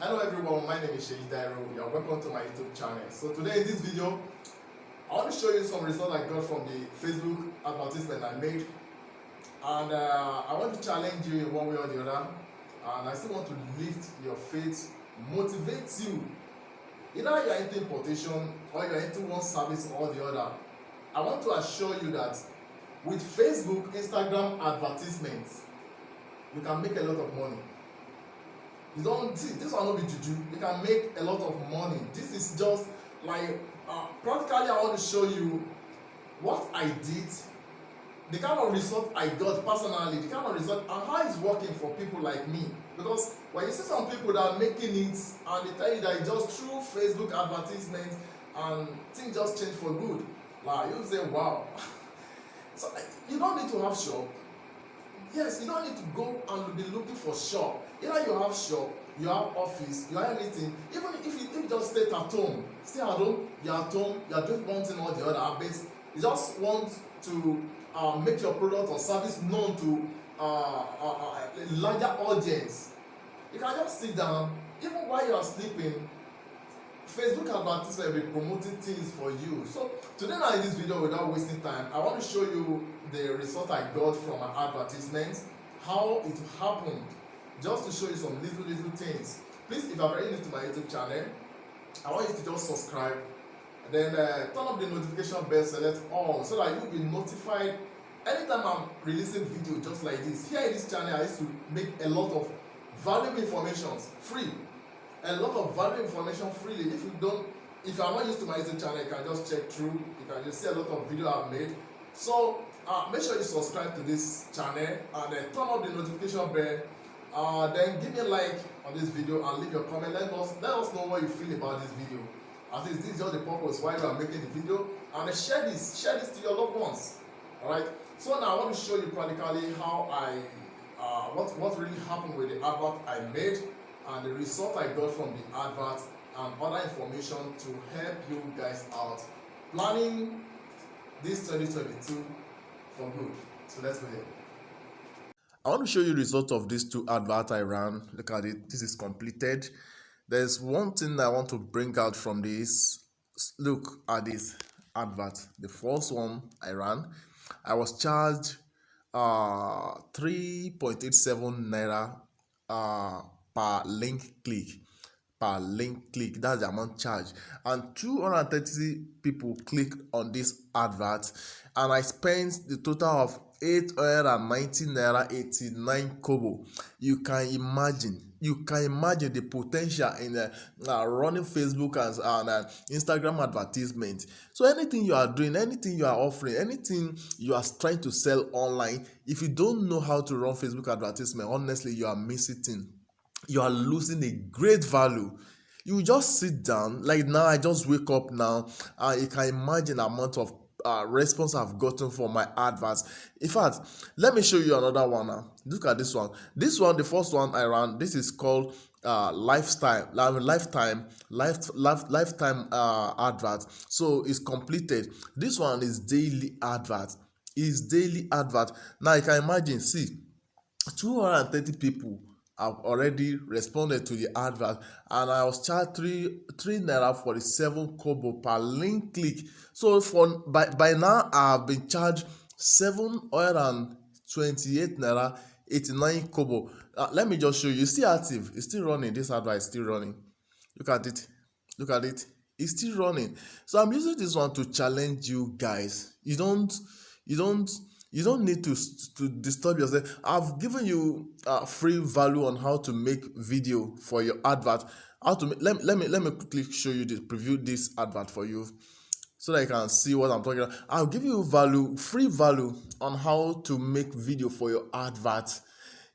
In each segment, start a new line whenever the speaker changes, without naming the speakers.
Hello everyone, my name is Sheyi Dairo. You are welcome to my YouTube channel. So today in this video, I want to show you some results I got from the Facebook advertisement I made, and I want to challenge you in one way or the other, and I still want to lift your faith, motivate you. Either you are into importation or you are into one service or the other. I want to assure you that with Facebook, Instagram advertisements, you can make a lot of money. You don't see, this one not be juju. You can make a lot of money. This is just like practically I want to show you what I did, the kind of result I got personally, the kind of result and how it's working for people like me. Because when you see some people that are making it and they tell you that it's just through Facebook advertisement and things just change for good, like you say wow. So you don't need to have shop. Yes, you don't need to go and be looking for shop. Either you have shop, you have office, you have anything. Even if you just stay at home, you're at home, you're doing one thing or the other, but you just want to make your product or service known to a larger audience. You can just sit down, even while you are sleeping. Facebook advertisement will be promoting things for you. So today now in this video, without wasting time, I want to show you the result I got from an advertisement, how it happened, just to show you some little things. Please, if you are very new to my YouTube channel, I want you to just subscribe, then turn up the notification bell, select all, so that you'll be notified anytime I'm releasing video just like this. Here in this channel, I used to make a lot of valuable information free. A lot of valuable information freely. If you are not used to my YouTube channel, you can just check through. You can just see a lot of video I've made. So make sure you subscribe to this channel and then turn on the notification bell. Then give me a like on this video and leave your comment. Let us know what you feel about this video. At least this is just the purpose why you are making the video. And then share this to your loved ones. Alright. So now I want to show you practically how what really happened with the advert I made, and the result I got from the advert and other information to help you guys out planning this 2022 for good. So let's go ahead. I want to show you the result of these two adverts I ran. Look at it. This is completed. There's one thing I want to bring out from this. Look at this advert. The first one I ran, I was charged 3.87 naira per link click. That's the amount charged, and 230 people clicked on this advert, and I spent the total of 890 naira 89 kobo. You can imagine the potential in running Facebook and Instagram advertisement. So anything you are doing, anything you are offering, anything you are trying to sell online, if you don't know how to run Facebook advertisement, honestly, you are missing. You are losing a great value. You just sit down, like now I just wake up now, you can imagine the amount of response I've gotten for my adverts. In fact, let me show you another one now. Look at this one. The first one I ran, this is called lifetime advert. So it's completed. This one is daily advert. Now you can imagine, see, 230 people have already responded to the advert, and I was charged 3 naira 47 kobo per link click. So by now I have been charged 728 naira 89 kobo. Let me just show you. It's still active. It's still running. This advert is still running. Look at it. It's still running. So I'm using this one to challenge you guys. You don't need to disturb yourself. I've given you free value on how to make video for your advert. Let me quickly show you this, preview this advert for you, so that you can see what I'm talking about. I'll give you free value on how to make video for your advert.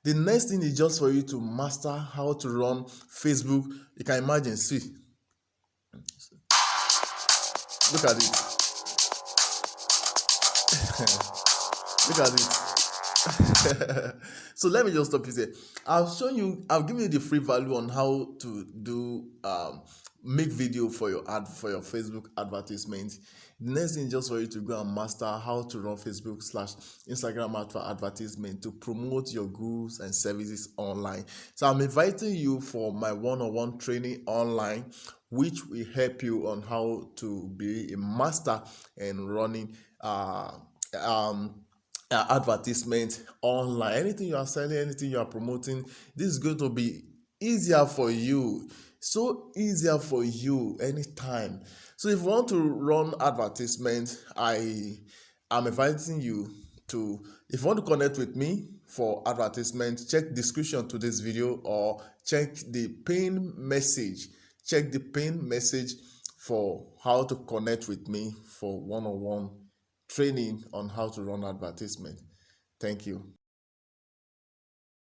The next thing is just for you to master how to run Facebook. You can imagine, see, look at it. Look at it. So let me just stop you there. I've given you the free value on how to do make video for your Facebook advertisement. The next thing is just for you to go and master how to run Facebook/Instagram ad for advertisement to promote your goods and services online. So I'm inviting you for my one-on-one training online, which will help you on how to be a master in running advertisement online. Anything you are selling, anything you are promoting, this is going to be easier for you, so easier for you anytime. So if you want to run advertisement, I am inviting you to, if you want to connect with me for advertisement, check description to this video or check the pin message. Check the pin message for how to connect with me for one-on-one training on how to run advertisement. Thank you.